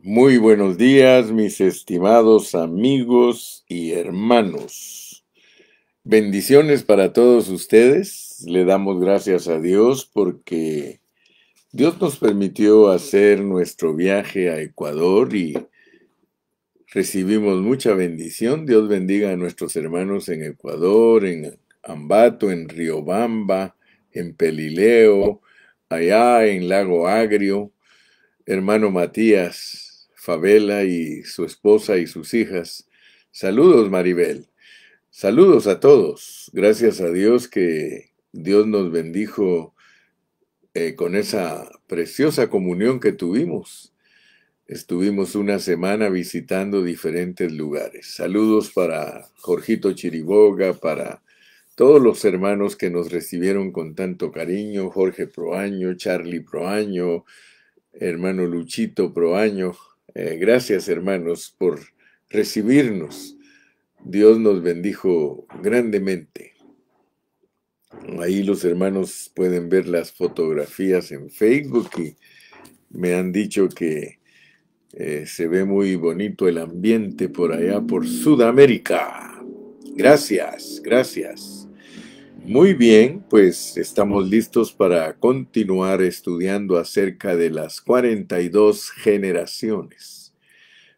Muy buenos días, mis estimados amigos y hermanos. Bendiciones para todos ustedes. Le damos gracias a Dios porque Dios nos permitió hacer nuestro viaje a Ecuador y recibimos mucha bendición. Dios bendiga a nuestros hermanos en Ecuador, en Ambato, en Riobamba, en Pelileo, allá en Lago Agrio. Hermano Matías Favela y su esposa y sus hijas. Saludos, Maribel. Saludos a todos. Gracias a Dios que Dios nos bendijo con esa preciosa comunión que tuvimos. Estuvimos una semana visitando diferentes lugares. Saludos para Jorgito Chiriboga, para todos los hermanos que nos recibieron con tanto cariño, Jorge Proaño, Charlie Proaño, hermano Luchito Proaño. Gracias, hermanos, por recibirnos. Dios nos bendijo grandemente. Ahí los hermanos pueden ver las fotografías en Facebook y me han dicho que se ve muy bonito el ambiente por allá, por Sudamérica. Gracias, gracias. Muy bien, pues estamos listos para continuar estudiando acerca de las 42 generaciones.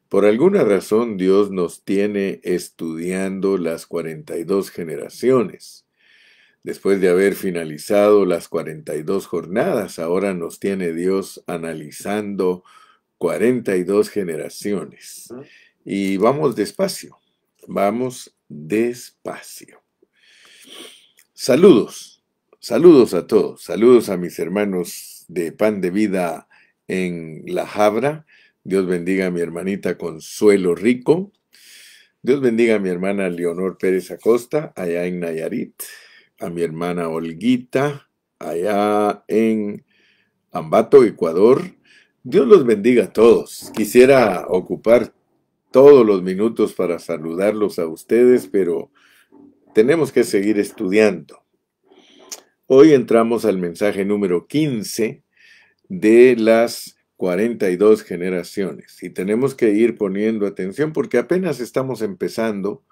Por alguna razón Dios nos tiene estudiando las 42 generaciones. Después de haber finalizado las 42 jornadas, ahora nos tiene Dios analizando 42 generaciones. Y vamos despacio, vamos despacio. Saludos, saludos a todos, saludos a mis hermanos de Pan de Vida en La Habra. Dios bendiga a mi hermanita Consuelo Rico. Dios bendiga a mi hermana Leonor Pérez Acosta, allá en Nayarit. A mi hermana Olguita, allá en Ambato, Ecuador. Dios los bendiga a todos. Quisiera ocupar todos los minutos para saludarlos a ustedes, pero tenemos que seguir estudiando. Hoy entramos al mensaje número 15 de las 42 generaciones y tenemos que ir poniendo atención porque apenas estamos empezando.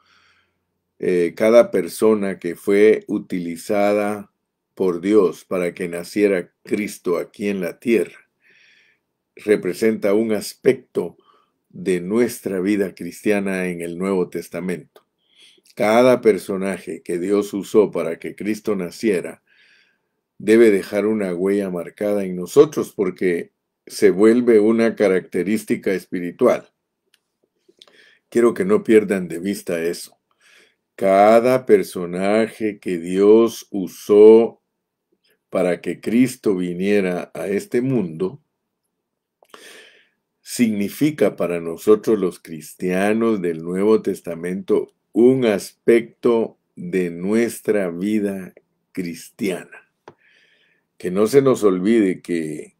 Cada persona que fue utilizada por Dios para que naciera Cristo aquí en la tierra representa un aspecto de nuestra vida cristiana en el Nuevo Testamento. Cada personaje que Dios usó para que Cristo naciera debe dejar una huella marcada en nosotros porque se vuelve una característica espiritual. Quiero que no pierdan de vista eso. Cada personaje que Dios usó para que Cristo viniera a este mundo significa para nosotros los cristianos del Nuevo Testamento un aspecto de nuestra vida cristiana. Que no se nos olvide que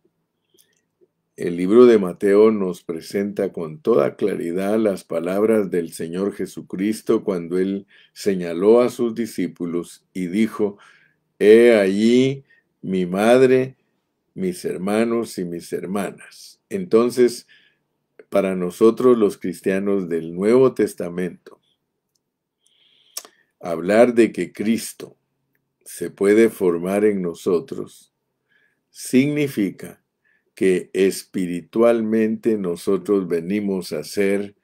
el libro de Mateo nos presenta con toda claridad las palabras del Señor Jesucristo cuando Él señaló a sus discípulos y dijo: He allí mi madre, mis hermanos y mis hermanas. Entonces, para nosotros los cristianos del Nuevo Testamento, hablar de que Cristo se puede formar en nosotros significa que espiritualmente nosotros venimos a ser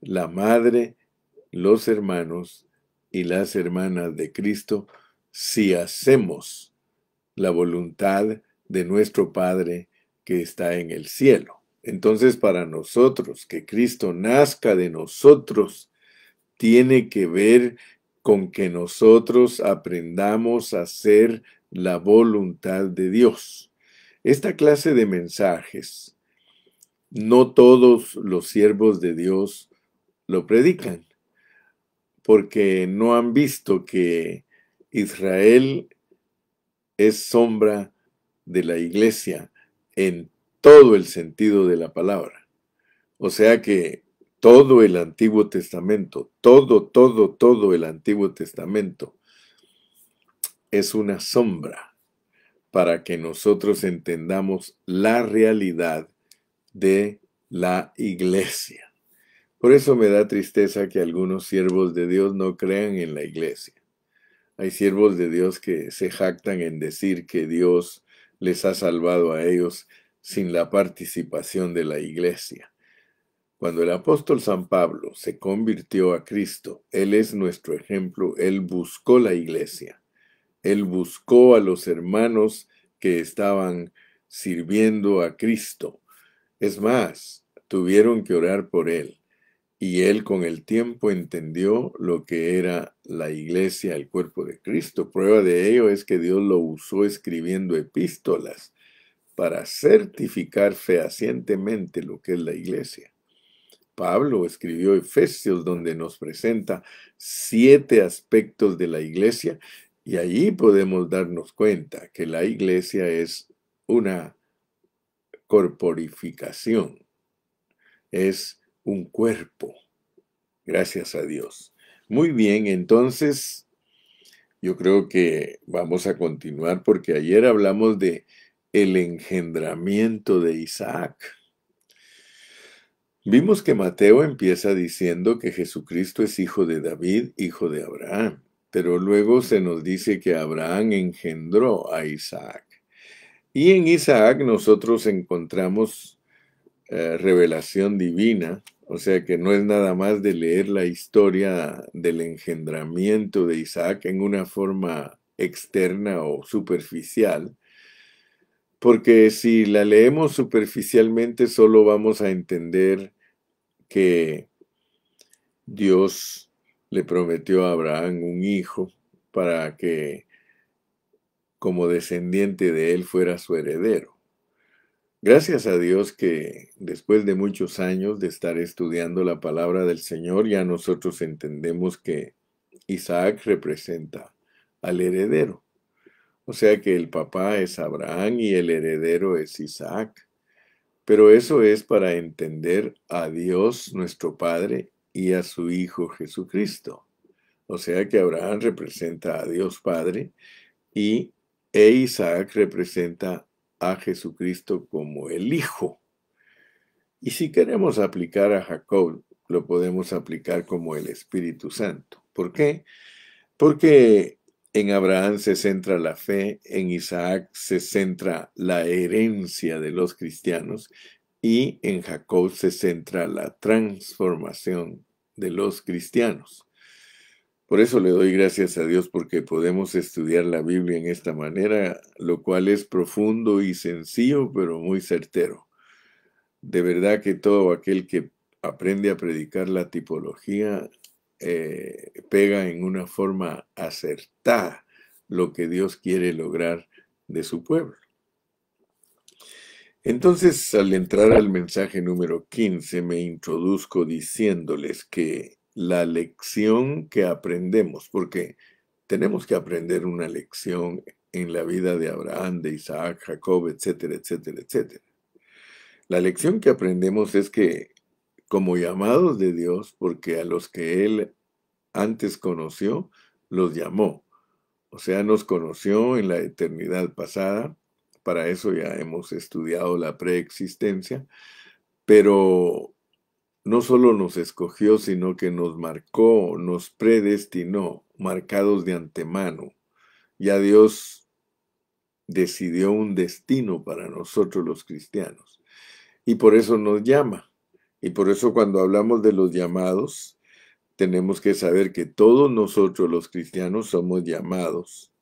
la madre, los hermanos y las hermanas de Cristo si hacemos la voluntad de nuestro Padre que está en el cielo. Entonces, para nosotros, que Cristo nazca de nosotros, tiene que ver con que nosotros aprendamos a hacer la voluntad de Dios. Esta clase de mensajes, no todos los siervos de Dios lo predican, porque no han visto que Israel es sombra de la iglesia en todo el sentido de la palabra. O sea que todo el Antiguo Testamento, todo el Antiguo Testamento es una sombra para que nosotros entendamos la realidad de la iglesia. Por eso me da tristeza que algunos siervos de Dios no crean en la iglesia. Hay siervos de Dios que se jactan en decir que Dios les ha salvado a ellos sin la participación de la iglesia. Cuando el apóstol San Pablo se convirtió a Cristo, Él es nuestro ejemplo, Él buscó la iglesia, Él buscó a los hermanos que estaban sirviendo a Cristo. Es más, tuvieron que orar por Él. Y él con el tiempo entendió lo que era la iglesia, el cuerpo de Cristo. Prueba de ello es que Dios lo usó escribiendo epístolas para certificar fehacientemente lo que es la iglesia. Pablo escribió Efesios, donde nos presenta 7 aspectos de la iglesia, y allí podemos darnos cuenta que la iglesia es una corporificación, es un cuerpo. Gracias a Dios. Muy bien, entonces yo creo que vamos a continuar porque ayer hablamos de el engendramiento de Isaac. Vimos que Mateo empieza diciendo que Jesucristo es hijo de David, hijo de Abraham, pero luego se nos dice que Abraham engendró a Isaac. Y en Isaac nosotros encontramos revelación divina, o sea que no es nada más de leer la historia del engendramiento de Isaac en una forma externa o superficial, porque si la leemos superficialmente solo vamos a entender que Dios le prometió a Abraham un hijo para que como descendiente de él fuera su heredero. Gracias a Dios que después de muchos años de estar estudiando la palabra del Señor, ya nosotros entendemos que Isaac representa al heredero. O sea que el papá es Abraham y el heredero es Isaac. Pero eso es para entender a Dios nuestro Padre y a su Hijo Jesucristo. O sea que Abraham representa a Dios Padre y Isaac representa a Jesucristo como el Hijo. Y si queremos aplicar a Jacob, lo podemos aplicar como el Espíritu Santo. ¿Por qué? Porque en Abraham se centra la fe, en Isaac se centra la herencia de los cristianos y en Jacob se centra la transformación de los cristianos. Por eso le doy gracias a Dios porque podemos estudiar la Biblia en esta manera, lo cual es profundo y sencillo, pero muy certero. De verdad que todo aquel que aprende a predicar la tipología pega en una forma acertada lo que Dios quiere lograr de su pueblo. Entonces, al entrar al mensaje número 15, me introduzco diciéndoles que la lección que aprendemos, porque tenemos que aprender una lección en la vida de Abraham, de Isaac, Jacob, etcétera, etcétera, etcétera. La lección que aprendemos es que como llamados de Dios, porque a los que Él antes conoció, los llamó. O sea, nos conoció en la eternidad pasada. Para eso ya hemos estudiado la preexistencia. Pero no solo nos escogió, sino que nos marcó, nos predestinó, marcados de antemano. Ya Dios decidió un destino para nosotros los cristianos. Y por eso nos llama. Y por eso cuando hablamos de los llamados, tenemos que saber que todos nosotros los cristianos somos llamados.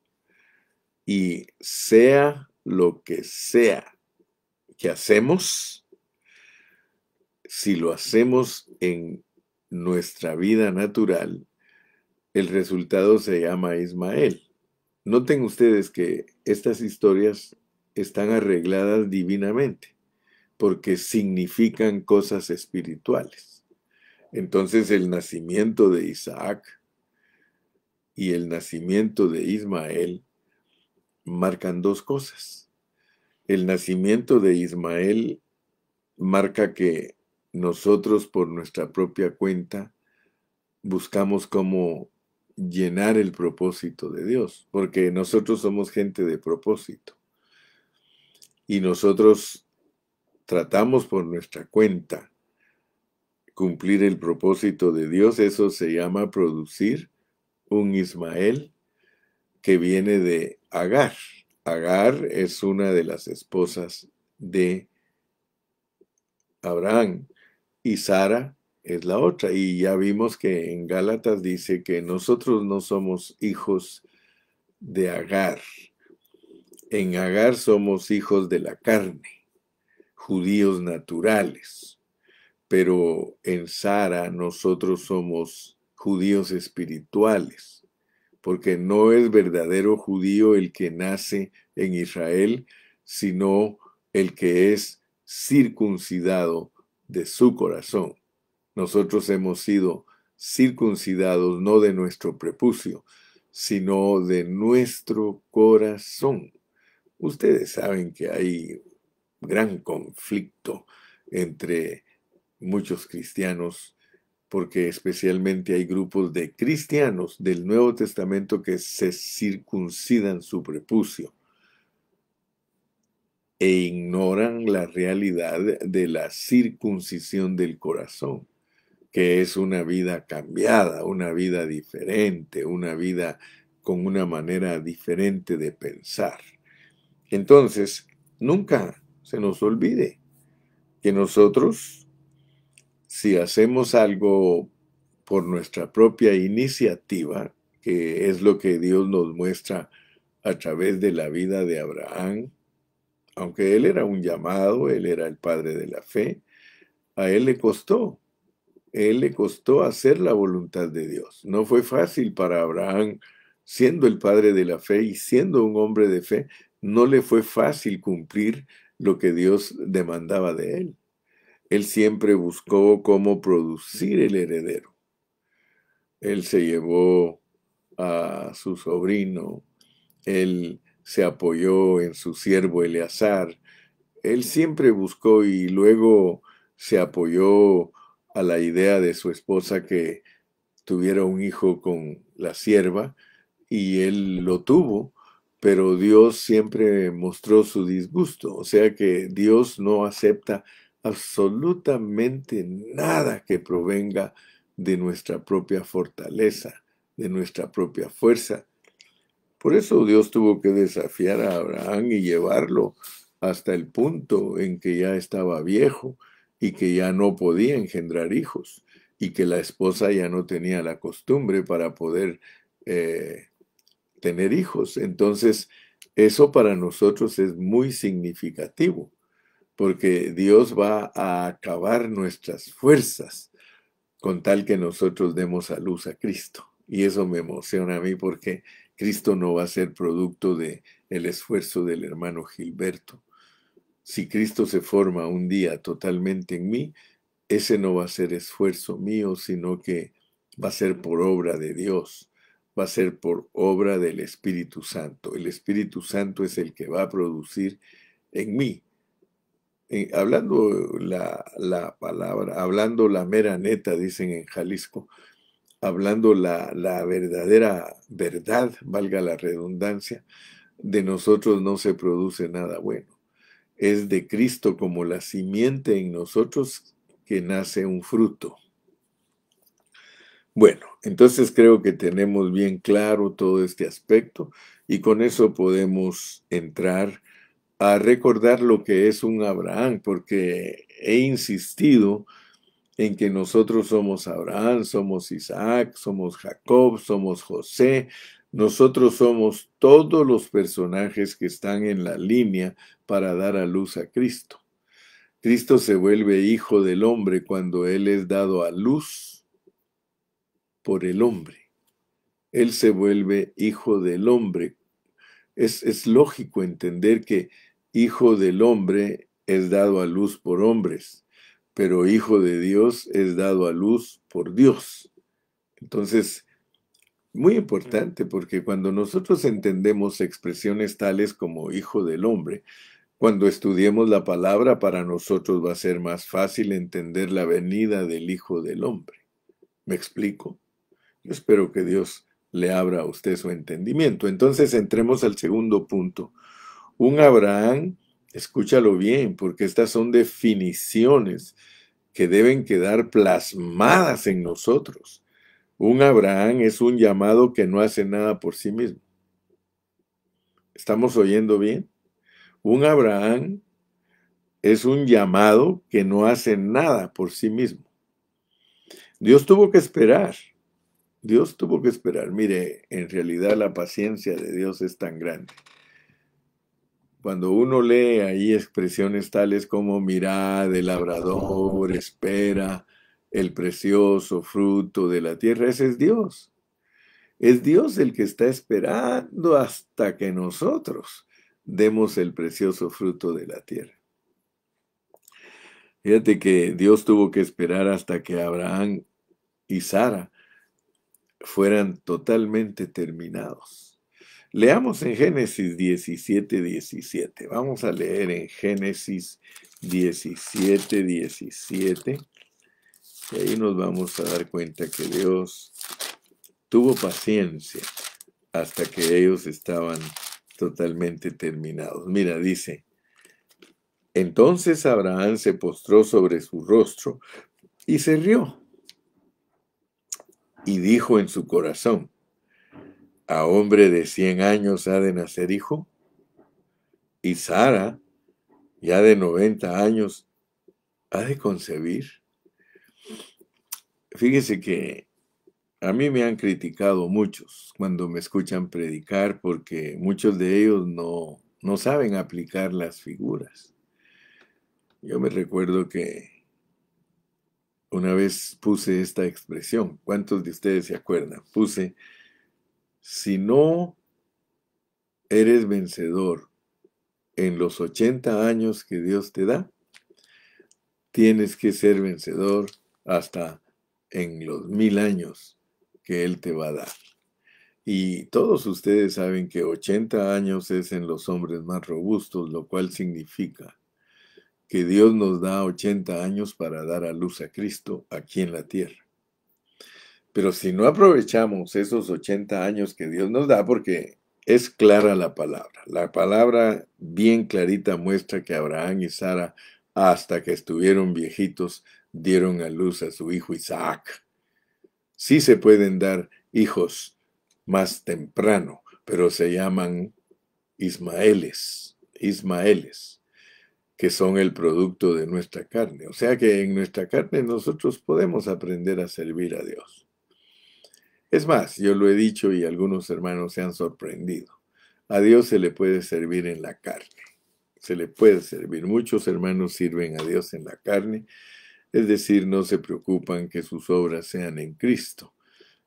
Y sea lo que sea que hacemos, si lo hacemos en nuestra vida natural, el resultado se llama Ismael. Noten ustedes que estas historias están arregladas divinamente, porque significan cosas espirituales. Entonces el nacimiento de Isaac y el nacimiento de Ismael marcan dos cosas. El nacimiento de Ismael marca que nosotros por nuestra propia cuenta buscamos cómo llenar el propósito de Dios, porque nosotros somos gente de propósito y nosotros tratamos por nuestra cuenta cumplir el propósito de Dios, eso se llama producir un Ismael que viene de Agar. Agar es una de las esposas de Abraham y Sara es la otra. Y ya vimos que en Gálatas dice que nosotros no somos hijos de Agar. En Agar somos hijos de la carne, judíos naturales. Pero en Sara nosotros somos judíos espirituales, porque no es verdadero judío el que nace en Israel, sino el que es circuncidado de su corazón. Nosotros hemos sido circuncidados no de nuestro prepucio, sino de nuestro corazón. Ustedes saben que hay gran conflicto entre muchos cristianos, porque especialmente hay grupos de cristianos del Nuevo Testamento que se circuncidan su prepucio e ignoran la realidad de la circuncisión del corazón, que es una vida cambiada, una vida diferente, una vida con una manera diferente de pensar. Entonces, nunca se nos olvide que nosotros, si hacemos algo por nuestra propia iniciativa, que es lo que Dios nos muestra a través de la vida de Abraham, aunque él era un llamado, él era el padre de la fe, a él le costó hacer la voluntad de Dios. No fue fácil para Abraham, siendo el padre de la fe y siendo un hombre de fe, no le fue fácil cumplir lo que Dios demandaba de él. Él siempre buscó cómo producir el heredero. Él se llevó a su sobrino, él se apoyó en su siervo Eleazar, él siempre buscó y luego se apoyó a la idea de su esposa que tuviera un hijo con la sierva y él lo tuvo, pero Dios siempre mostró su disgusto, o sea que Dios no acepta absolutamente nada que provenga de nuestra propia fortaleza, de nuestra propia fuerza. Por eso Dios tuvo que desafiar a Abraham y llevarlo hasta el punto en que ya estaba viejo y que ya no podía engendrar hijos y que la esposa ya no tenía la costumbre para poder tener hijos. Entonces, eso para nosotros es muy significativo, porque Dios va a acabar nuestras fuerzas con tal que nosotros demos a luz a Cristo. Y eso me emociona a mí porque Cristo no va a ser producto de el esfuerzo del hermano Gilberto. Si Cristo se forma un día totalmente en mí, ese no va a ser esfuerzo mío, sino que va a ser por obra de Dios, va a ser por obra del Espíritu Santo. El Espíritu Santo es el que va a producir en mí. Hablando la palabra, hablando la mera neta, dicen en Jalisco, hablando la verdadera verdad, valga la redundancia, de nosotros no se produce nada bueno. Es de Cristo como la simiente en nosotros que nace un fruto. Bueno, entonces creo que tenemos bien claro todo este aspecto y con eso podemos entrar a recordar lo que es un Abraham, porque he insistido en que nosotros somos Abraham, somos Isaac, somos Jacob, somos José, nosotros somos todos los personajes que están en la línea para dar a luz a Cristo. Cristo se vuelve hijo del hombre cuando Él es dado a luz por el hombre. Él se vuelve hijo del hombre. Es lógico entender que hijo del hombre es dado a luz por hombres, pero hijo de Dios es dado a luz por Dios. Entonces, muy importante porque cuando nosotros entendemos expresiones tales como hijo del hombre, cuando estudiemos la palabra para nosotros va a ser más fácil entender la venida del Hijo del Hombre. ¿Me explico? Yo espero que Dios le abra a usted su entendimiento. Entonces entremos al segundo punto. Un Abraham Escúchalo bien, porque estas son definiciones que deben quedar plasmadas en nosotros. Un Abraham es un llamado que no hace nada por sí mismo. ¿Estamos oyendo bien? Un Abraham es un llamado que no hace nada por sí mismo. Dios tuvo que esperar. Dios tuvo que esperar. Mire, en realidad la paciencia de Dios es tan grande. Cuando uno lee ahí expresiones tales como mirad, el labrador espera el precioso fruto de la tierra, ese es Dios. Es Dios el que está esperando hasta que nosotros demos el precioso fruto de la tierra. Fíjate que Dios tuvo que esperar hasta que Abraham y Sara fueran totalmente terminados. Leamos en Génesis 17:17. Vamos a leer en Génesis 17:17. Y ahí nos vamos a dar cuenta que Dios tuvo paciencia hasta que ellos estaban totalmente terminados. Mira, dice, entonces Abraham se postró sobre su rostro y se rió y dijo en su corazón, ¿a hombre de 100 años ha de nacer hijo? Y Sara, ya de 90 años, ha de concebir. Fíjese que a mí me han criticado muchos cuando me escuchan predicar porque muchos de ellos no saben aplicar las figuras. Yo me recuerdo que una vez puse esta expresión. ¿Cuántos de ustedes se acuerdan? Puse, si no eres vencedor en los 80 años que Dios te da, tienes que ser vencedor hasta en los 1000 años que Él te va a dar. Y todos ustedes saben que 80 años es en los hombres más robustos, lo cual significa que Dios nos da 80 años para dar a luz a Cristo aquí en la tierra. Pero si no aprovechamos esos 80 años que Dios nos da, porque es clara la palabra bien clarita muestra que Abraham y Sara, hasta que estuvieron viejitos, dieron a luz a su hijo Isaac. Sí se pueden dar hijos más temprano, pero se llaman Ismaeles, que son el producto de nuestra carne. O sea que en nuestra carne nosotros podemos aprender a servir a Dios. Es más, yo lo he dicho y algunos hermanos se han sorprendido. A Dios se le puede servir en la carne. Se le puede servir. Muchos hermanos sirven a Dios en la carne, es decir, no se preocupan que sus obras sean en Cristo,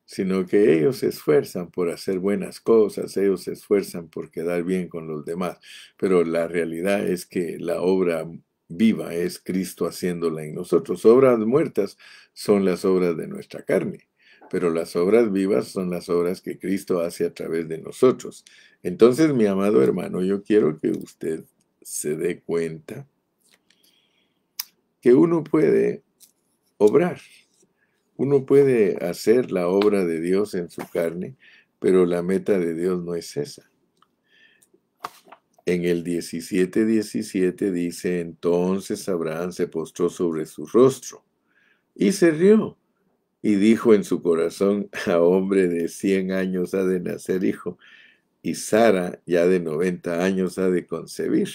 sino que ellos se esfuerzan por hacer buenas cosas, ellos se esfuerzan por quedar bien con los demás. Pero la realidad es que la obra viva es Cristo haciéndola en nosotros. Obras muertas son las obras de nuestra carne, pero las obras vivas son las obras que Cristo hace a través de nosotros. Entonces, mi amado hermano, yo quiero que usted se dé cuenta que uno puede obrar. Uno puede hacer la obra de Dios en su carne, pero la meta de Dios no es esa. En el 17:17 dice, entonces Abraham se postró sobre su rostro y se rió y dijo en su corazón, a hombre de 100 años ha de nacer hijo, y Sara ya de 90 años ha de concebir.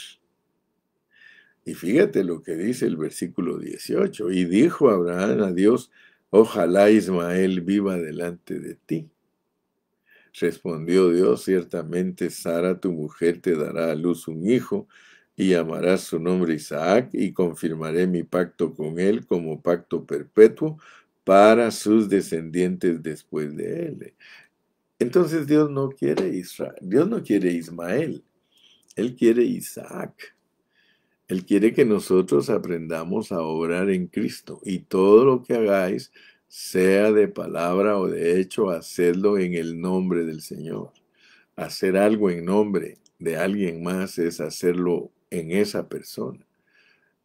Y fíjate lo que dice el versículo 18. Y dijo Abraham a Dios, ojalá Ismael viva delante de ti. Respondió Dios, ciertamente Sara tu mujer te dará a luz un hijo, y llamarás su nombre Isaac, y confirmaré mi pacto con él como pacto perpetuo para sus descendientes después de él. Entonces Dios no quiere Israel, Dios no quiere Ismael, Él quiere Isaac. Él quiere que nosotros aprendamos a obrar en Cristo y todo lo que hagáis, sea de palabra o de hecho, hacedlo en el nombre del Señor. Hacer algo en nombre de alguien más es hacerlo en esa persona.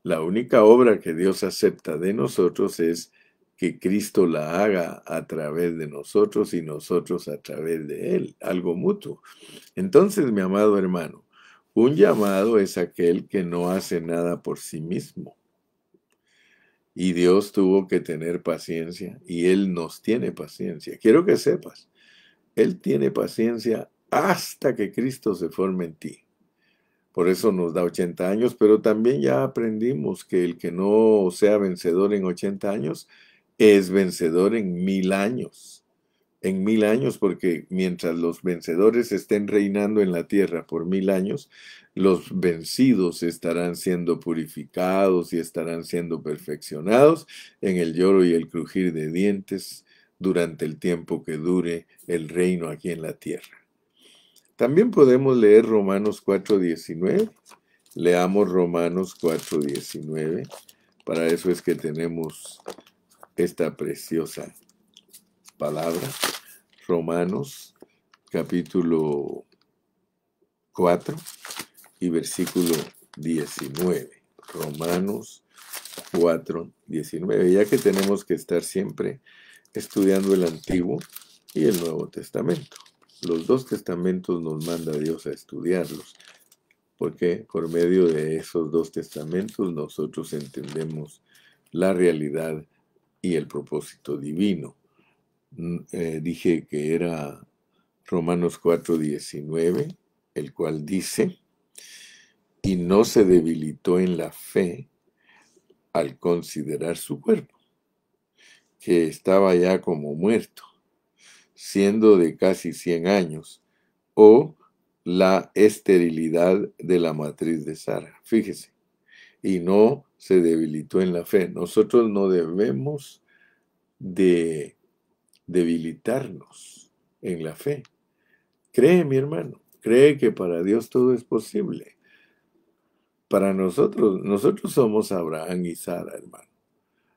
La única obra que Dios acepta de nosotros es que Cristo la haga a través de nosotros y nosotros a través de Él, algo mutuo. Entonces, mi amado hermano, Un llamado es aquel que no hace nada por sí mismo. Y Dios tuvo que tener paciencia y Él nos tiene paciencia. Quiero que sepas, Él tiene paciencia hasta que Cristo se forme en ti. Por eso nos da 80 años, pero también ya aprendimos que el que no sea vencedor en 80 años es vencedor en 1000 años. En 1000 años, porque mientras los vencedores estén reinando en la tierra por 1000 años, los vencidos estarán siendo purificados y estarán siendo perfeccionados en el lloro y el crujir de dientes durante el tiempo que dure el reino aquí en la tierra. También podemos leer Romanos 4:19. Leamos Romanos 4:19. Para eso es que tenemos esta preciosa palabra. Romanos capítulo 4 y versículo 19. Romanos 4:19. Ya que tenemos que estar siempre estudiando el Antiguo y el Nuevo Testamento. Los dos testamentos nos manda Dios a estudiarlos, porque por medio de esos dos testamentos nosotros entendemos la realidad y el propósito divino. Dije que era Romanos 4:19, el cual dice, y no se debilitó en la fe al considerar su cuerpo, que estaba ya como muerto, siendo de casi 100 años, o la esterilidad de la matriz de Sara. Fíjese, y no se debilitó en la fe. Nosotros no debemos de debilitarnos en la fe. Cree, mi hermano, cree que para Dios todo es posible. Para nosotros somos Abraham y Sara, hermano.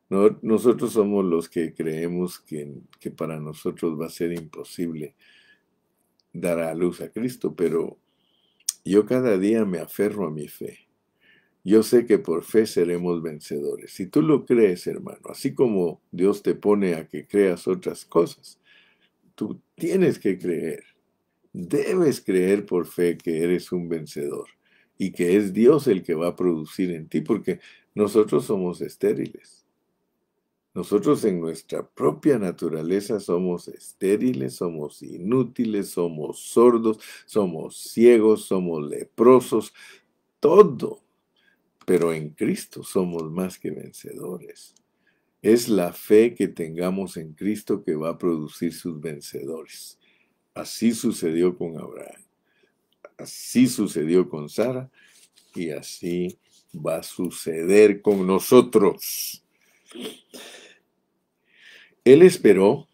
Nosotros somos los que creemos que para nosotros va a ser imposible dar a luz a Cristo, pero yo cada día me aferro a mi fe. Yo sé que por fe seremos vencedores. Si tú lo crees, hermano, así como Dios te pone a que creas otras cosas, tú tienes que creer. Debes creer por fe que eres un vencedor y que es Dios el que va a producir en ti, porque nosotros somos estériles. Nosotros en nuestra propia naturaleza somos estériles, somos inútiles, somos sordos, somos ciegos, somos leprosos, todo. Pero en Cristo somos más que vencedores. Es la fe que tengamos en Cristo que va a producir sus vencedores. Así sucedió con Abraham, así sucedió con Sara y así va a suceder con nosotros. Él esperó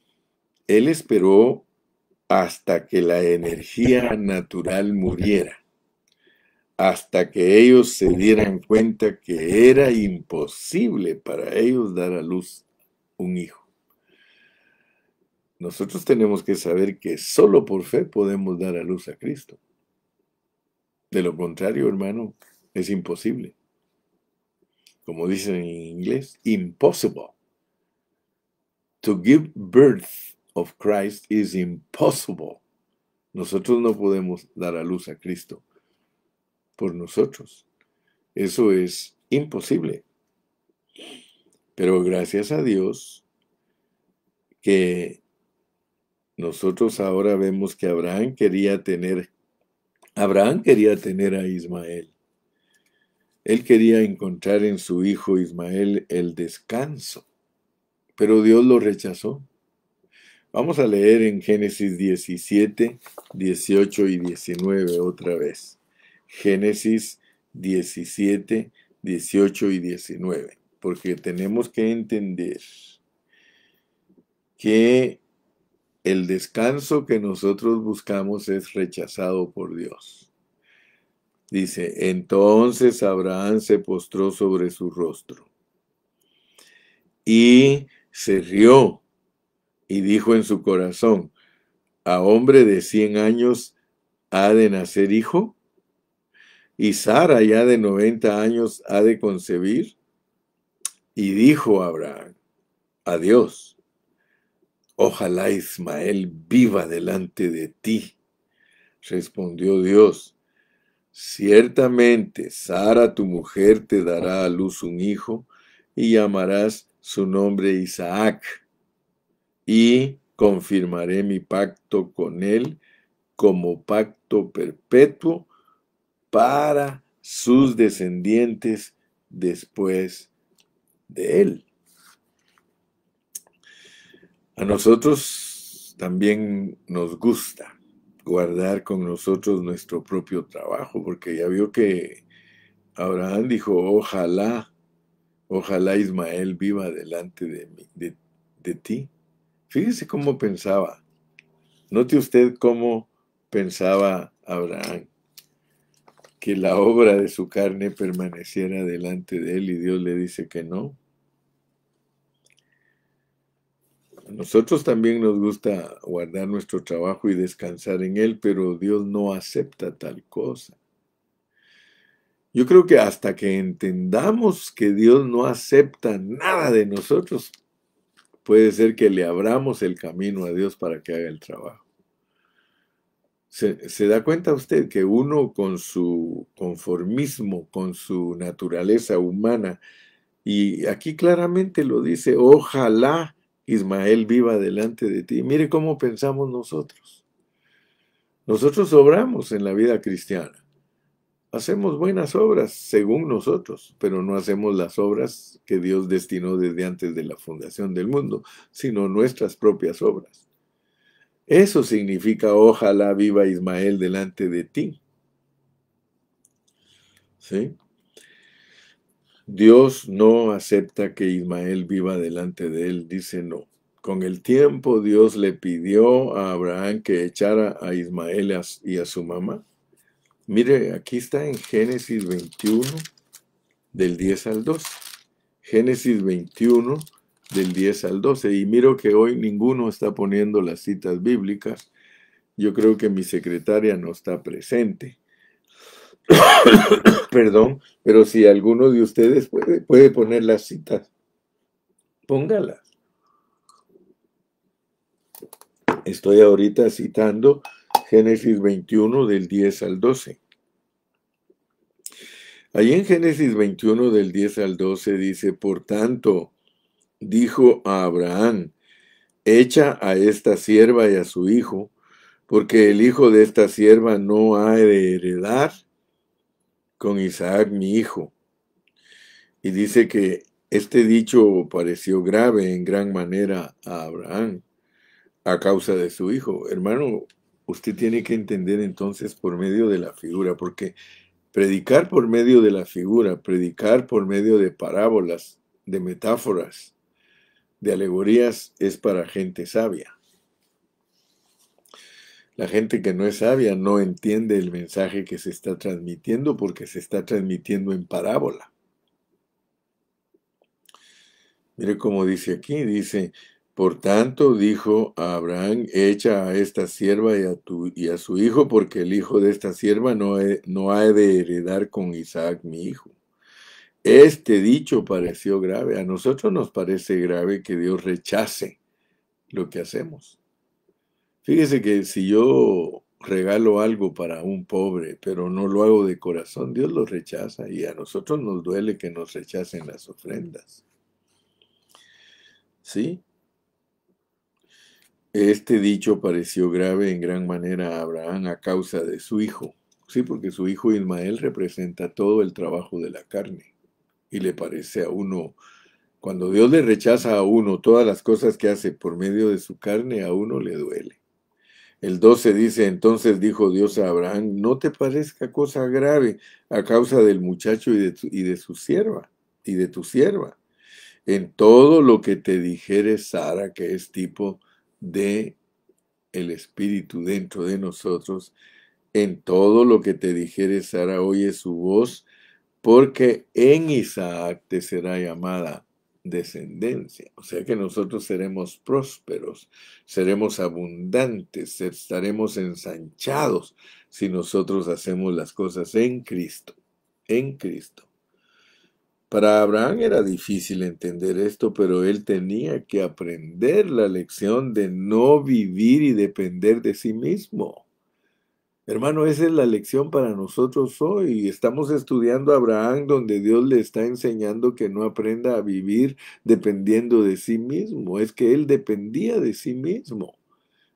hasta que la energía natural muriera, hasta que ellos se dieran cuenta que era imposible para ellos dar a luz un hijo. Nosotros tenemos que saber que solo por fe podemos dar a luz a Cristo. De lo contrario, hermano, es imposible. Como dicen en inglés, impossible. To give birth of Christ is impossible. Nosotros no podemos dar a luz a Cristo por nosotros. Eso es imposible. Pero gracias a Dios que nosotros ahora vemos que Abraham quería tener a Ismael. Él quería encontrar en su hijo Ismael el descanso, pero Dios lo rechazó. Vamos a leer en Génesis 17, 18 y 19 otra vez. Génesis 17, 18 y 19. Porque tenemos que entender que el descanso que nosotros buscamos es rechazado por Dios. Dice, entonces Abraham se postró sobre su rostro y se rió y dijo en su corazón, ¿a hombre de 100 años ha de nacer hijo? ¿Y Sara ya de 90 años ha de concebir? Y dijo Abraham a Dios, ojalá Ismael viva delante de ti. Respondió Dios, ciertamente Sara tu mujer te dará a luz un hijo, y llamarás su nombre Isaac, y confirmaré mi pacto con él como pacto perpetuo para sus descendientes después de él. A nosotros también nos gusta guardar con nosotros nuestro propio trabajo, porque ya vio que Abraham dijo, ojalá Ismael viva delante de ti. Fíjese cómo pensaba. Note usted cómo pensaba Abraham, que la obra de su carne permaneciera delante de él, y Dios le dice que no. A nosotros también nos gusta guardar nuestro trabajo y descansar en él, pero Dios no acepta tal cosa. Yo creo que hasta que entendamos que Dios no acepta nada de nosotros, puede ser que le abramos el camino a Dios para que haga el trabajo. ¿Se da cuenta usted que uno con su conformismo, con su naturaleza humana, y aquí claramente lo dice, ojalá Ismael viva delante de ti? Mire cómo pensamos nosotros. Nosotros obramos en la vida cristiana. Hacemos buenas obras según nosotros, pero no hacemos las obras que Dios destinó desde antes de la fundación del mundo, sino nuestras propias obras. Eso significa ojalá viva Ismael delante de ti. ¿Sí? Dios no acepta que Ismael viva delante de él, dice no. Con el tiempo Dios le pidió a Abraham que echara a Ismael y a su mamá. Mire, aquí está en Génesis 21, del 10 al 12. Génesis 21, del 10 al 12. Y miro que hoy ninguno está poniendo las citas bíblicas. Yo creo que mi secretaria no está presente. Perdón, pero si alguno de ustedes puede poner las citas, póngalas. Estoy ahorita citando Génesis 21 del 10 al 12. Allí en Génesis 21 del 10 al 12 dice, por tanto, dijo a Abraham, echa a esta sierva y a su hijo, porque el hijo de esta sierva no ha de heredar con Isaac mi hijo. Y dice que este dicho pareció grave en gran manera a Abraham a causa de su hijo. Hermano, usted tiene que entender entonces por medio de la figura, porque predicar por medio de la figura, predicar por medio de parábolas, de metáforas, de alegorías, es para gente sabia. La gente que no es sabia no entiende el mensaje que se está transmitiendo porque se está transmitiendo en parábola. Mire cómo dice aquí, dice, por tanto dijo a Abraham, echa a esta sierva y a su hijo, porque el hijo de esta sierva no ha de heredar con Isaac mi hijo. Este dicho pareció grave. A nosotros nos parece grave que Dios rechace lo que hacemos. Fíjese que si yo regalo algo para un pobre, pero no lo hago de corazón, Dios lo rechaza, y a nosotros nos duele que nos rechacen las ofrendas. ¿Sí? Este dicho pareció grave en gran manera a Abraham a causa de su hijo. Sí, porque su hijo Ismael representa todo el trabajo de la carne. Y le parece a uno, cuando Dios le rechaza a uno todas las cosas que hace por medio de su carne, a uno le duele. El 12 dice, entonces dijo Dios a Abraham, no te parezca cosa grave a causa del muchacho y de su sierva, y de tu sierva. En todo lo que te dijere Sara, que es tipo de el Espíritu dentro de nosotros, en todo lo que te dijere Sara, oye su voz, porque en Isaac te será llamada descendencia. O sea que nosotros seremos prósperos, seremos abundantes, estaremos ensanchados si nosotros hacemos las cosas en Cristo, en Cristo. Para Abraham era difícil entender esto, pero él tenía que aprender la lección de no vivir y depender de sí mismo. Hermano, esa es la lección para nosotros hoy. Estamos estudiando a Abraham donde Dios le está enseñando que no aprenda a vivir dependiendo de sí mismo. Es que él dependía de sí mismo.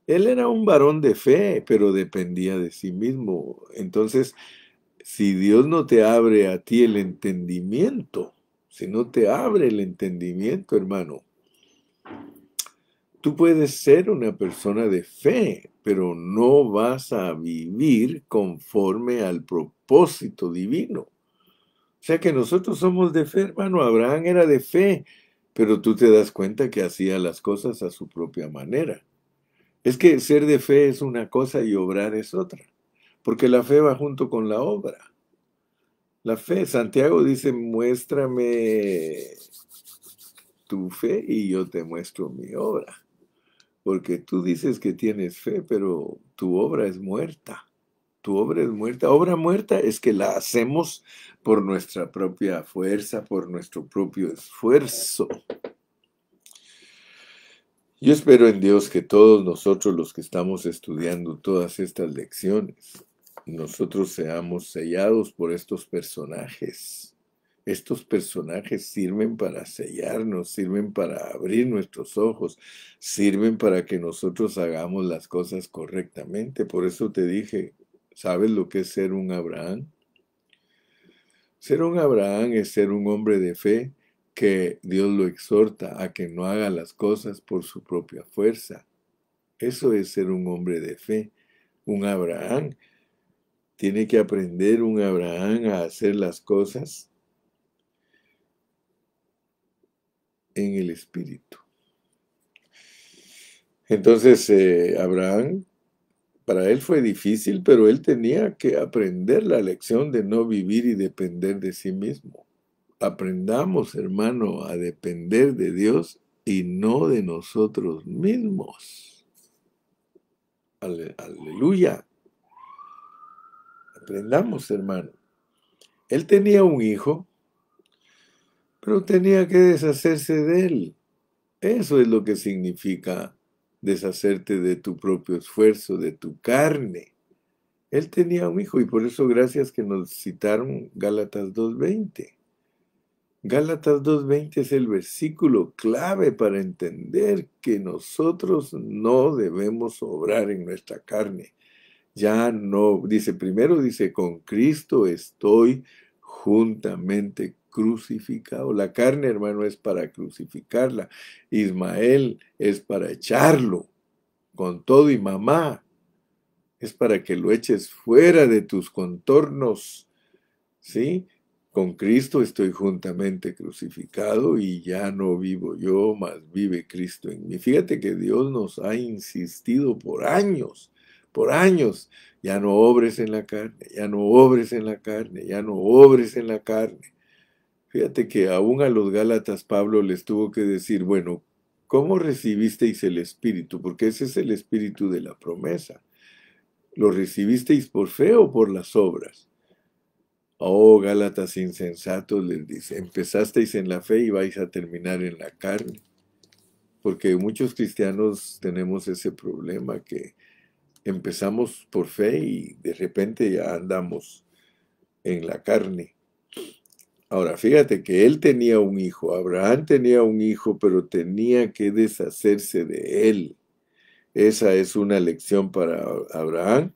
Él era un varón de fe, pero dependía de sí mismo. Entonces, si Dios no te abre a ti el entendimiento, si no te abre el entendimiento, hermano, tú puedes ser una persona de fe, pero no vas a vivir conforme al propósito divino. O sea que nosotros somos de fe, hermano. Abraham era de fe, pero tú te das cuenta que hacía las cosas a su propia manera. Es que ser de fe es una cosa y obrar es otra, porque la fe va junto con la obra. La fe, Santiago dice, muéstrame tu fe y yo te muestro mi obra. Porque tú dices que tienes fe, pero tu obra es muerta. Tu obra es muerta. Obra muerta es que la hacemos por nuestra propia fuerza, por nuestro propio esfuerzo. Yo espero en Dios que todos nosotros los que estamos estudiando todas estas lecciones, nosotros seamos sellados por estos personajes. Estos personajes sirven para sellarnos, sirven para abrir nuestros ojos, sirven para que nosotros hagamos las cosas correctamente. Por eso te dije, ¿sabes lo que es ser un Abraham? Ser un Abraham es ser un hombre de fe que Dios lo exhorta a que no haga las cosas por su propia fuerza. Eso es ser un hombre de fe. Un Abraham tiene que aprender un Abraham a hacer las cosas en el Espíritu. Entonces, Abraham, para él fue difícil, pero él tenía que aprender la lección de no vivir y depender de sí mismo. Aprendamos, hermano, a depender de Dios y no de nosotros mismos. Aleluya. Aprendamos, hermano. Él tenía un hijo, pero tenía que deshacerse de él. Eso es lo que significa deshacerte de tu propio esfuerzo, de tu carne. Él tenía un hijo y por eso gracias que nos citaron Gálatas 2:20. Gálatas 2:20 es el versículo clave para entender que nosotros no debemos obrar en nuestra carne. Ya no, dice primero, dice, con Cristo estoy juntamente crucificado. La carne, hermano, es para crucificarla. Ismael es para echarlo con todo y mamá. Es para que lo eches fuera de tus contornos, ¿sí? Con Cristo estoy juntamente crucificado y ya no vivo yo, mas vive Cristo en mí. Fíjate que Dios nos ha insistido por años, ya no obres en la carne, ya no obres en la carne, ya no obres en la carne. Fíjate que aún a los Gálatas Pablo les tuvo que decir, bueno, ¿cómo recibisteis el Espíritu? Porque ese es el Espíritu de la promesa. ¿Lo recibisteis por fe o por las obras? Oh, Gálatas insensatos, les dice, empezasteis en la fe y vais a terminar en la carne. Porque muchos cristianos tenemos ese problema que empezamos por fe y de repente ya andamos en la carne. Ahora, fíjate que él tenía un hijo, Abraham tenía un hijo, pero tenía que deshacerse de él. Esa es una lección para Abraham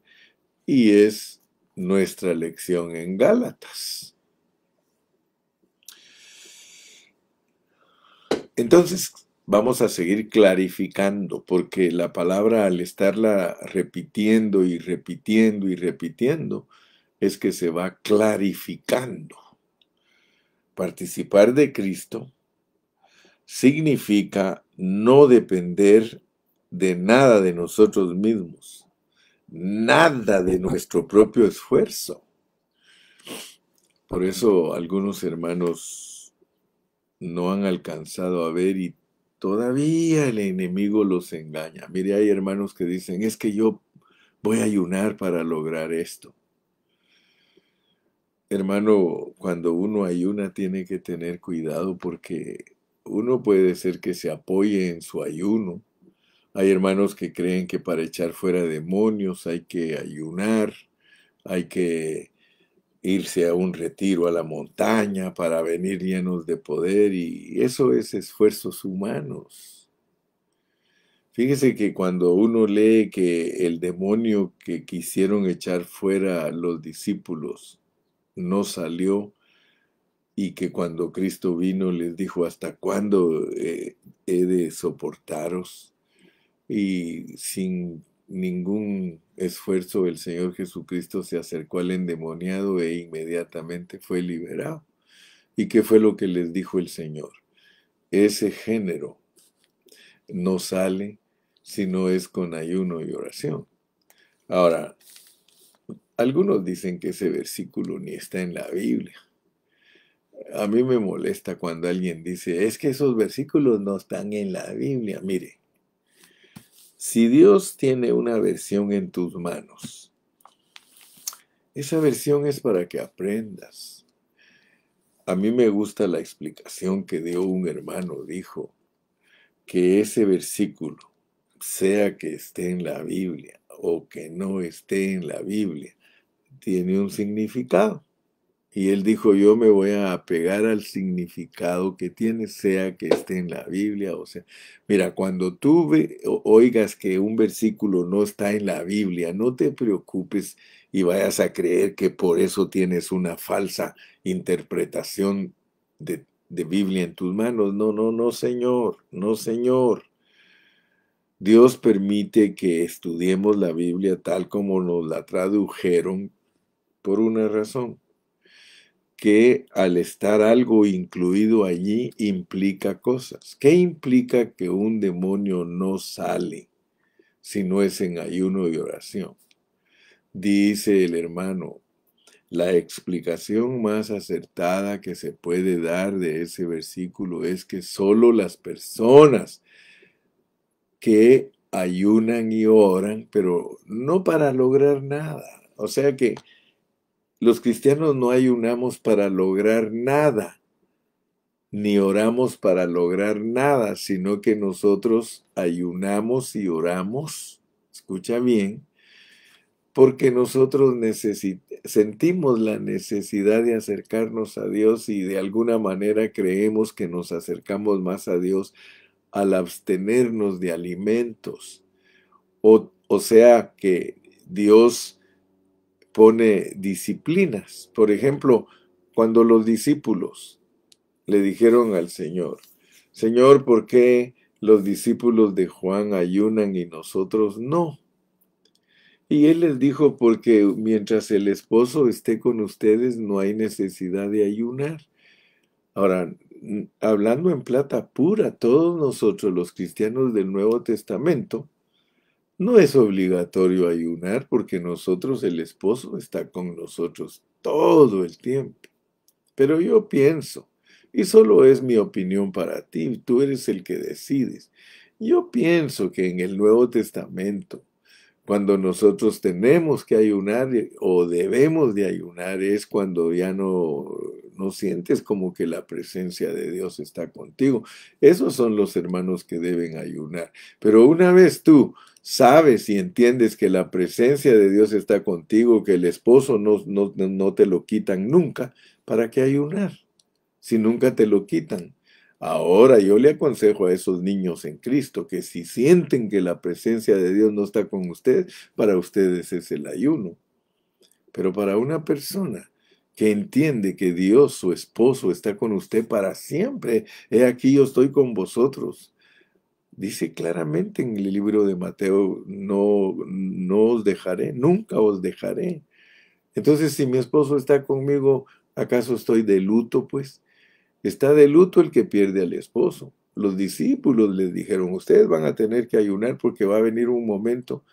y es nuestra lección en Gálatas. Entonces, vamos a seguir clarificando, porque la palabra al estarla repitiendo y repitiendo y repitiendo, es que se va clarificando. Participar de Cristo significa no depender de nada de nosotros mismos, nada de nuestro propio esfuerzo. Por eso algunos hermanos no han alcanzado a ver y todavía el enemigo los engaña. Mire, hay hermanos que dicen, es que yo voy a ayunar para lograr esto. Hermano, cuando uno ayuna tiene que tener cuidado porque uno puede ser que se apoye en su ayuno. Hay hermanos que creen que para echar fuera demonios hay que ayunar. hay que irse a un retiro a la montaña para venir llenos de poder, y eso es esfuerzos humanos. Fíjese que cuando uno lee que el demonio que quisieron echar fuera a los discípulos no salió, y que cuando Cristo vino les dijo: ¿hasta cuándo he de soportaros? Y sin ningún esfuerzo el Señor Jesucristo se acercó al endemoniado e inmediatamente fue liberado. ¿Y qué fue lo que les dijo el Señor? Ese género no sale si no es con ayuno y oración. Ahora, algunos dicen que ese versículo ni está en la Biblia. A mí me molesta cuando alguien dice: es que esos versículos no están en la Biblia. Mire, si Dios tiene una versión en tus manos, esa versión es para que aprendas. A mí me gusta la explicación que dio un hermano. Dijo que ese versículo, sea que esté en la Biblia o que no esté en la Biblia, tiene un significado. Y él dijo: yo me voy a apegar al significado que tiene, sea que esté en la Biblia, o sea, mira, cuando tú oigas que un versículo no está en la Biblia, no te preocupes y vayas a creer que por eso tienes una falsa interpretación de Biblia en tus manos. No, no, no, señor, no, señor. Dios permite que estudiemos la Biblia tal como nos la tradujeron por una razón, que al estar algo incluido allí implica cosas. ¿Qué implica que un demonio no sale si no es en ayuno y oración? Dice el hermano: la explicación más acertada que se puede dar de ese versículo es que solo las personas que ayunan y oran, pero no para lograr nada. O sea que los cristianos no ayunamos para lograr nada, ni oramos para lograr nada, sino que nosotros ayunamos y oramos, escucha bien, porque nosotros sentimos la necesidad de acercarnos a Dios, y de alguna manera creemos que nos acercamos más a Dios al abstenernos de alimentos. O sea que Dios pone disciplinas. Por ejemplo, cuando los discípulos le dijeron al Señor: Señor, ¿por qué los discípulos de Juan ayunan y nosotros no? Y él les dijo: porque mientras el esposo esté con ustedes no hay necesidad de ayunar. Ahora, hablando en plata pura, todos nosotros los cristianos del Nuevo Testamento, no es obligatorio ayunar, porque nosotros, el esposo está con nosotros todo el tiempo. Pero yo pienso, y solo es mi opinión para ti, tú eres el que decides. Yo pienso que en el Nuevo Testamento, cuando nosotros tenemos que ayunar o debemos de ayunar, es cuando ya no sientes como que la presencia de Dios está contigo. Esos son los hermanos que deben ayunar. Pero una vez tú sabes y entiendes que la presencia de Dios está contigo, que el esposo no te lo quitan nunca, ¿para qué ayunar si nunca te lo quitan? Ahora yo le aconsejo a esos niños en Cristo que si sienten que la presencia de Dios no está con ustedes, para ustedes es el ayuno. Pero para una persona que entiende que Dios, su esposo, está con usted para siempre, he aquí yo estoy con vosotros. Dice claramente en el libro de Mateo: no os dejaré, nunca os dejaré. Entonces, si mi esposo está conmigo, ¿acaso estoy de luto, pues? Está de luto el que pierde al esposo. Los discípulos les dijeron: ustedes van a tener que ayunar porque va a venir un momento,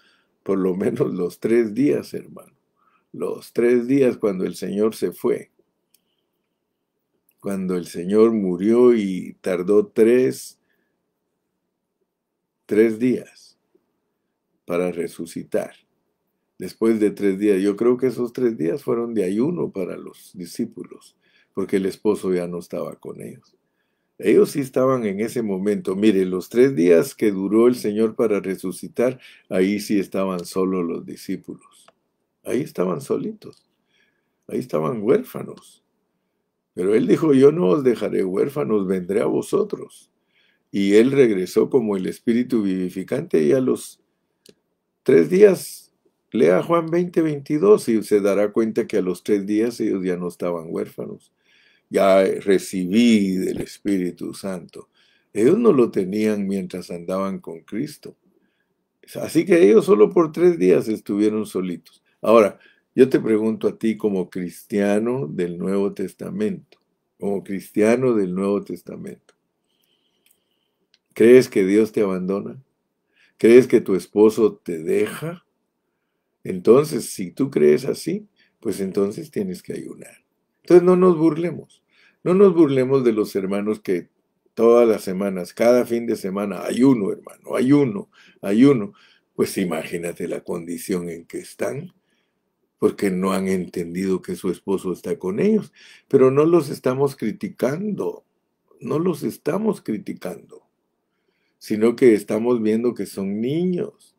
por lo menos los 3 días, hermano. Los 3 días cuando el Señor se fue. Cuando el Señor murió y tardó tres días para resucitar. Después de 3 días, yo creo que esos 3 días fueron de ayuno para los discípulos, porque el esposo ya no estaba con ellos. Ellos sí estaban en ese momento. Mire, los 3 días que duró el Señor para resucitar, ahí sí estaban solo los discípulos. Ahí estaban solitos, ahí estaban huérfanos. Pero él dijo, yo no os dejaré huérfanos, vendré a vosotros. Y él regresó como el espíritu vivificante y a los 3 días, lea Juan 20:22 y se dará cuenta que a los 3 días ellos ya no estaban huérfanos. Ya recibí del Espíritu Santo. Ellos no lo tenían mientras andaban con Cristo. Así que ellos solo por 3 días estuvieron solitos. Ahora, yo te pregunto a ti como cristiano del Nuevo Testamento, como cristiano del Nuevo Testamento, ¿crees que Dios te abandona? ¿Crees que tu esposo te deja? Entonces, si tú crees así, pues entonces tienes que ayunar. Entonces no nos burlemos. No nos burlemos de los hermanos que todas las semanas, cada fin de semana, ayuno, hermano, ayuno, ayuno. Pues imagínate la condición en que están, porque no han entendido que su esposo está con ellos. Pero no los estamos criticando, no los estamos criticando, sino que estamos viendo que son niños.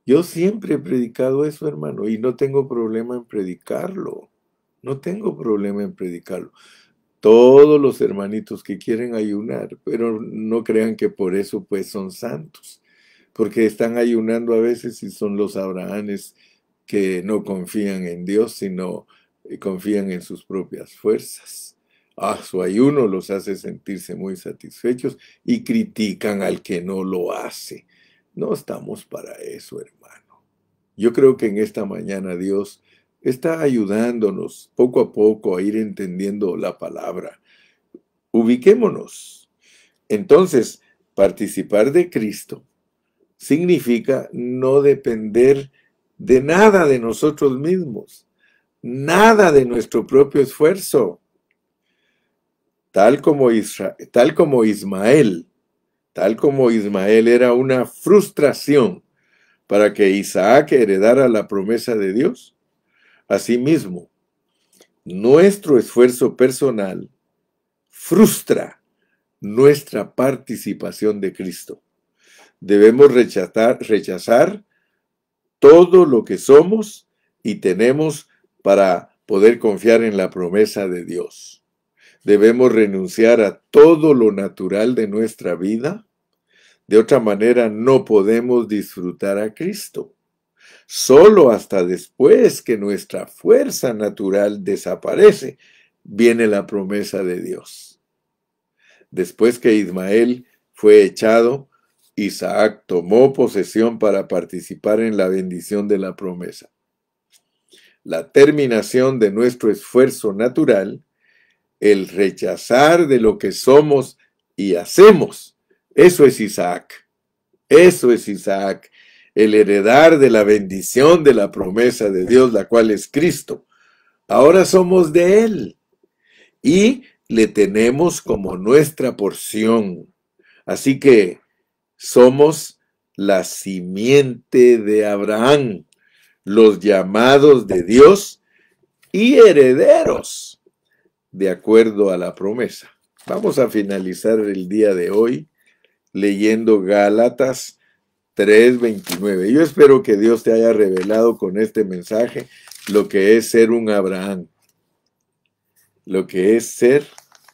Yo siempre he predicado eso, hermano, y no tengo problema en predicarlo. No tengo problema en predicarlo. Todos los hermanitos que quieren ayunar, pero no crean que por eso pues son santos, porque están ayunando a veces y son los Abrahames que no confían en Dios, sino confían en sus propias fuerzas. Su ayuno los hace sentirse muy satisfechos y critican al que no lo hace. No estamos para eso, hermano. Yo creo que en esta mañana Dios está ayudándonos poco a poco a ir entendiendo la palabra. Ubiquémonos. Entonces, participar de Cristo significa no depender de nada de nosotros mismos, nada de nuestro propio esfuerzo, tal como Ismael era una frustración para que Isaac heredara la promesa de Dios. Asimismo, nuestro esfuerzo personal frustra nuestra participación de Cristo. Debemos rechazar todo lo que somos y tenemos para poder confiar en la promesa de Dios. Debemos renunciar a todo lo natural de nuestra vida. De otra manera, no podemos disfrutar a Cristo. Solo hasta después que nuestra fuerza natural desaparece, viene la promesa de Dios. Después que Ismael fue echado, Isaac tomó posesión para participar en la bendición de la promesa. La terminación de nuestro esfuerzo natural, el rechazar de lo que somos y hacemos, eso es Isaac. Eso es Isaac, el heredar de la bendición de la promesa de Dios, la cual es Cristo. Ahora somos de Él y le tenemos como nuestra porción. Así que somos la simiente de Abraham, los llamados de Dios y herederos de acuerdo a la promesa. Vamos a finalizar el día de hoy leyendo Gálatas 3:29. Yo espero que Dios te haya revelado con este mensaje lo que es ser un Abraham. Lo que es ser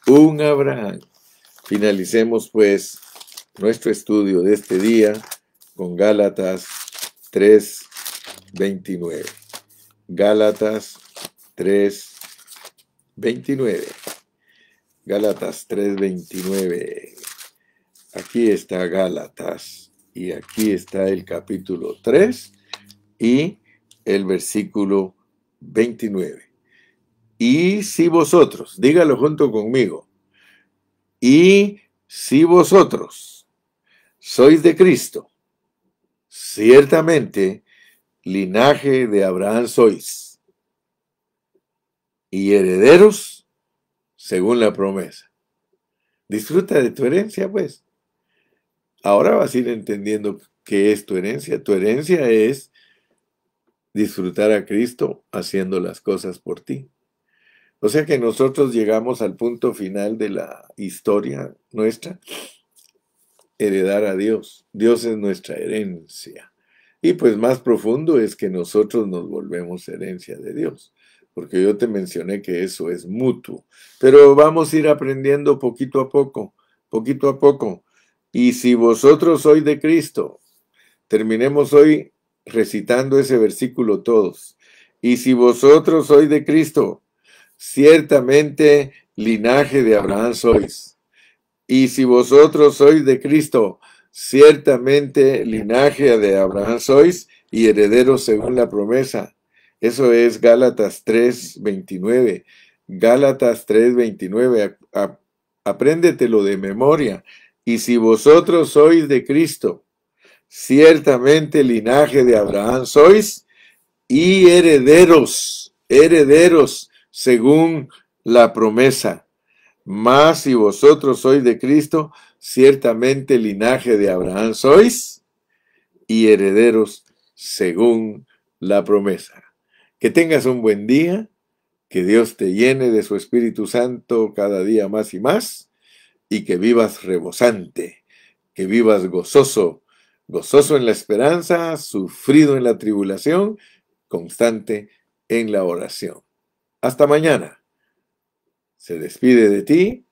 un Abraham. Finalicemos pues nuestro estudio de este día con Gálatas 3:29. Gálatas 3:29. Gálatas 3:29. Aquí está Gálatas y aquí está el capítulo 3 y el versículo 29. Y si vosotros, dígalo junto conmigo, y si vosotros sois de Cristo, ciertamente linaje de Abraham sois, y herederos según la promesa. Disfruta de tu herencia, pues. Ahora vas a ir entendiendo qué es tu herencia. Tu herencia es disfrutar a Cristo haciendo las cosas por ti. O sea que nosotros llegamos al punto final de la historia nuestra, heredar a Dios. Dios es nuestra herencia. Y pues más profundo es que nosotros nos volvemos herencia de Dios, porque yo te mencioné que eso es mutuo. Pero vamos a ir aprendiendo poquito a poco, poquito a poco. Y si vosotros sois de Cristo, terminemos hoy recitando ese versículo todos. Y si vosotros sois de Cristo, ciertamente linaje de Abraham sois. Y si vosotros sois de Cristo, ciertamente linaje de Abraham sois y herederos según la promesa. Eso es Gálatas 3:29. Gálatas 3:29. Apréndetelo de memoria. Y si vosotros sois de Cristo, ciertamente linaje de Abraham sois y herederos, herederos según la promesa. Mas si vosotros sois de Cristo, ciertamente linaje de Abraham sois y herederos según la promesa. Que tengas un buen día, que Dios te llene de su Espíritu Santo cada día más y más, y que vivas rebosante, que vivas gozoso, gozoso en la esperanza, sufrido en la tribulación, constante en la oración. Hasta mañana. Se despide de ti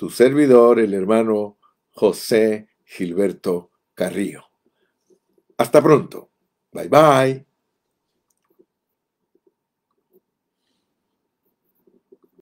tu servidor, el hermano José Gilberto Carrillo. Hasta pronto. Bye bye.